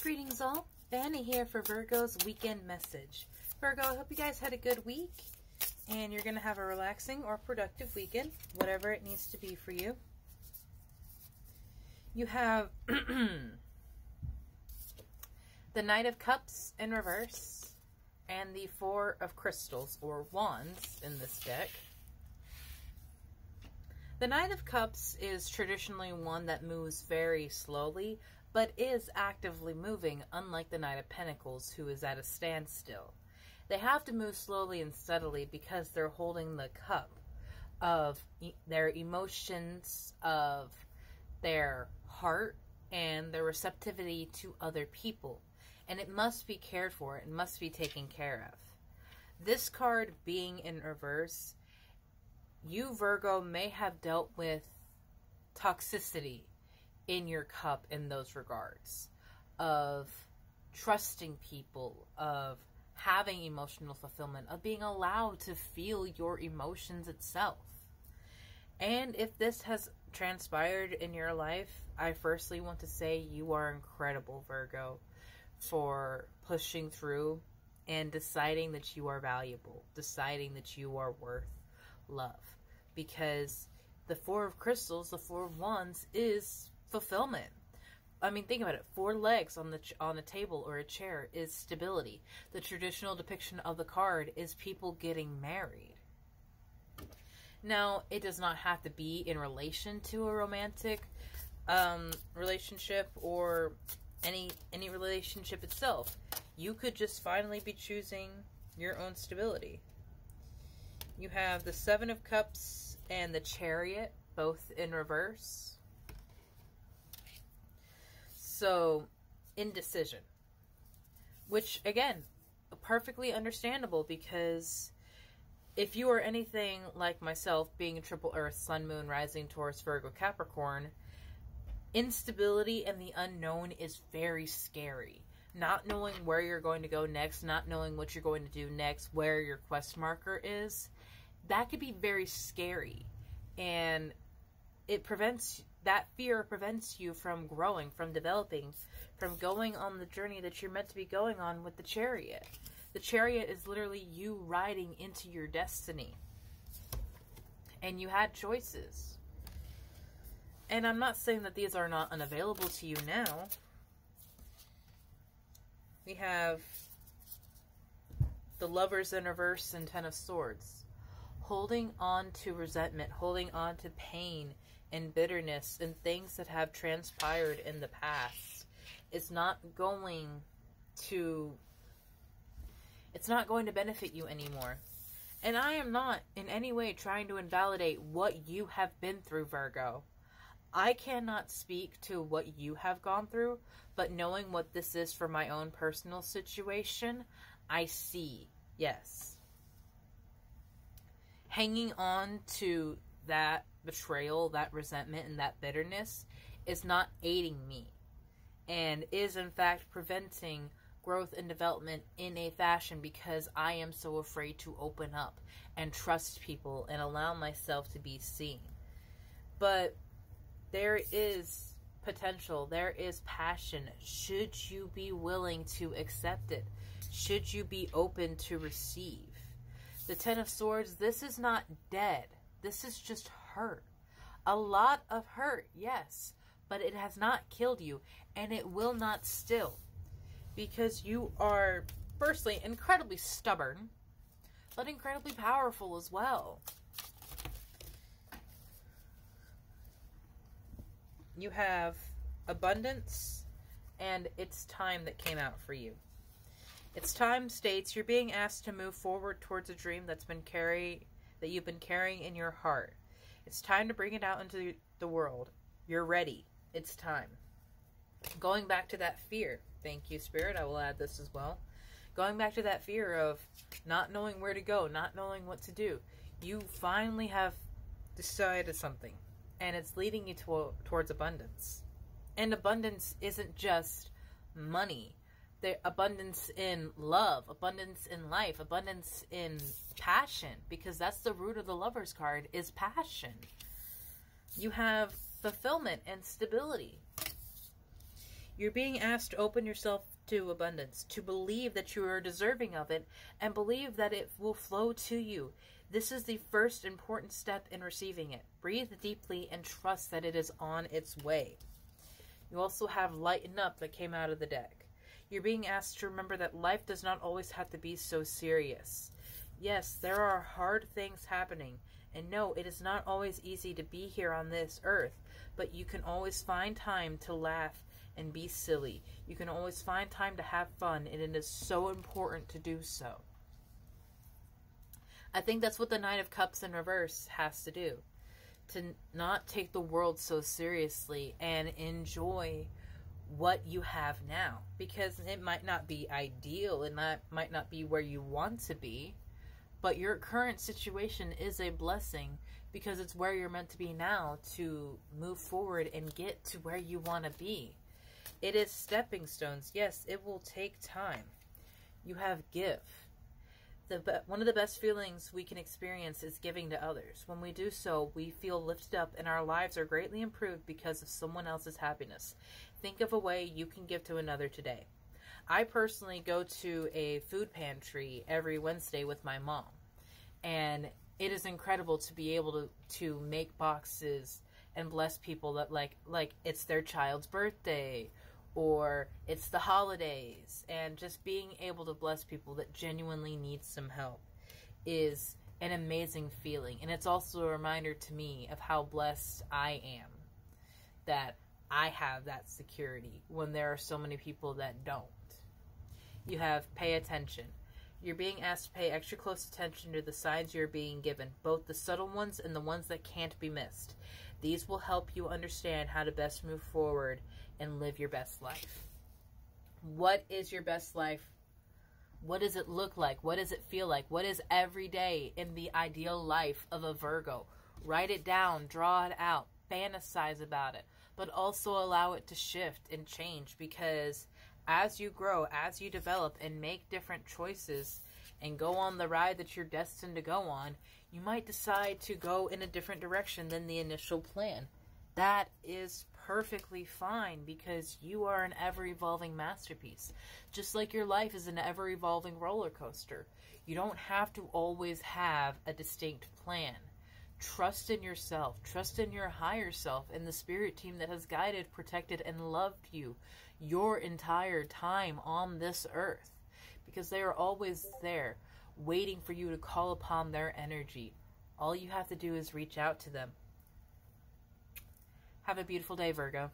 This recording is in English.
Greetings all, Vanny here for Virgo's weekend message. Virgo, I hope you guys had a good week and you're going to have a relaxing or productive weekend, whatever it needs to be for you. You have the Knight of Cups in reverse and the Four of Crystals or Wands in this deck. The Knight of Cups is traditionally one that moves very slowly, but is actively moving, unlike the Knight of Pentacles, who is at a standstill. They have to move slowly and steadily because they're holding the cup of their emotions, of their heart, and their receptivity to other people. And it must be cared for, it must be taken care of. This card being in reverse, you, Virgo, may have dealt with toxicity in your cup in those regards, of trusting people, of having emotional fulfillment, of being allowed to feel your emotions itself. And if this has transpired in your life, I firstly want to say you are incredible, Virgo, for pushing through and deciding that you are valuable, deciding that you are worth love. Because the Four of Crystals, the Four of Wands, is fulfillment. I mean, think about it. 4 legs on a table or a chair is stability. The traditional depiction of the card is people getting married. Now, it does not have to be in relation to a romantic relationship or any relationship itself. You could just finally be choosing your own stability. You have the Seven of Cups and the Chariot, both in reverse. So, indecision. Which, again, perfectly understandable, because if you are anything like myself, being a triple Earth, Sun, Moon, Rising, Taurus, Virgo, Capricorn, instability and the unknown is very scary. Not knowing where you're going to go next, not knowing what you're going to do next, where your quest marker is, that could be very scary. And that fear prevents you from growing, from developing, from going on the journey that you're meant to be going on with the Chariot. The Chariot is literally you riding into your destiny. And you had choices. And I'm not saying that these are not unavailable to you now. We have the Lovers in reverse and Ten of Swords. Holding on to resentment, holding on to pain and bitterness and things that have transpired in the past. It's not going to benefit you anymore. And I am not in any way trying to invalidate what you have been through, Virgo. I cannot speak to what you have gone through, but knowing what this is for my own personal situation, I see, yes. Hanging on to that betrayal, that resentment, and that bitterness is not aiding me, and is in fact preventing growth and development in a fashion, because I am so afraid to open up and trust people and allow myself to be seen. But there is potential, there is passion, should you be willing to accept it, should you be open to receive. The Ten of Swords, this is not dead. This is just hurt. A lot of hurt, yes. But it has not killed you. And it will not still. Because you are, firstly, incredibly stubborn. But incredibly powerful as well. You have abundance. And it's time that came out for you. It's time states you're being asked to move forward towards a dream that you've been carrying in your heart. It's time to bring it out into the world. You're ready. It's time. Going back to that fear. Thank you, Spirit. I will add this as well. Going back to that fear of not knowing where to go, not knowing what to do. You finally have decided something. And it's leading you towards abundance. And abundance isn't just money. The abundance in love, abundance in life, abundance in passion, because that's the root of the Lovers card, is passion. You have fulfillment and stability. You're being asked to open yourself to abundance, to believe that you are deserving of it, and believe that it will flow to you. This is the first important step in receiving it. Breathe deeply and trust that it is on its way. You also have Lighten Up that came out of the deck. You're being asked to remember that life does not always have to be so serious. Yes, there are hard things happening. And no, it is not always easy to be here on this earth, but you can always find time to laugh and be silly. You can always find time to have fun, and it is so important to do so. I think that's what the Knight of Cups in reverse has to do. To not take the world so seriously and enjoy what you have now. Because it might not be ideal, and that might not be where you want to be, but your current situation is a blessing because it's where you're meant to be now to move forward and get to where you want to be. It is stepping stones. Yes, it will take time. You have give. One of the best feelings we can experience is giving to others. When we do so, we feel lifted up and our lives are greatly improved because of someone else's happiness. Think of a way you can give to another today. I personally go to a food pantry every Wednesday with my mom. And it is incredible to be able to make boxes and bless people that like it's their child's birthday or it's the holidays, and just being able to bless people that genuinely need some help is an amazing feeling. And it's also a reminder to me of how blessed I am that I have that security when there are so many people that don't. You have pay attention. You're being asked to pay extra close attention to the signs you're being given, both the subtle ones and the ones that can't be missed. These will help you understand how to best move forward and live your best life. What is your best life? What does it look like? What does it feel like? What is every day in the ideal life of a Virgo? Write it down, draw it out, fantasize about it, but also allow it to shift and change, because as you grow, as you develop and make different choices and go on the ride that you're destined to go on, you might decide to go in a different direction than the initial plan. That is perfectly fine, because you are an ever-evolving masterpiece. Just like your life is an ever-evolving roller coaster. You don't have to always have a distinct plan. Trust in yourself. Trust in your higher self and the spirit team that has guided, protected, and loved you your entire time on this earth, because they are always there waiting for you to call upon their energy. All you have to do is reach out to them. Have a beautiful day, Virgo.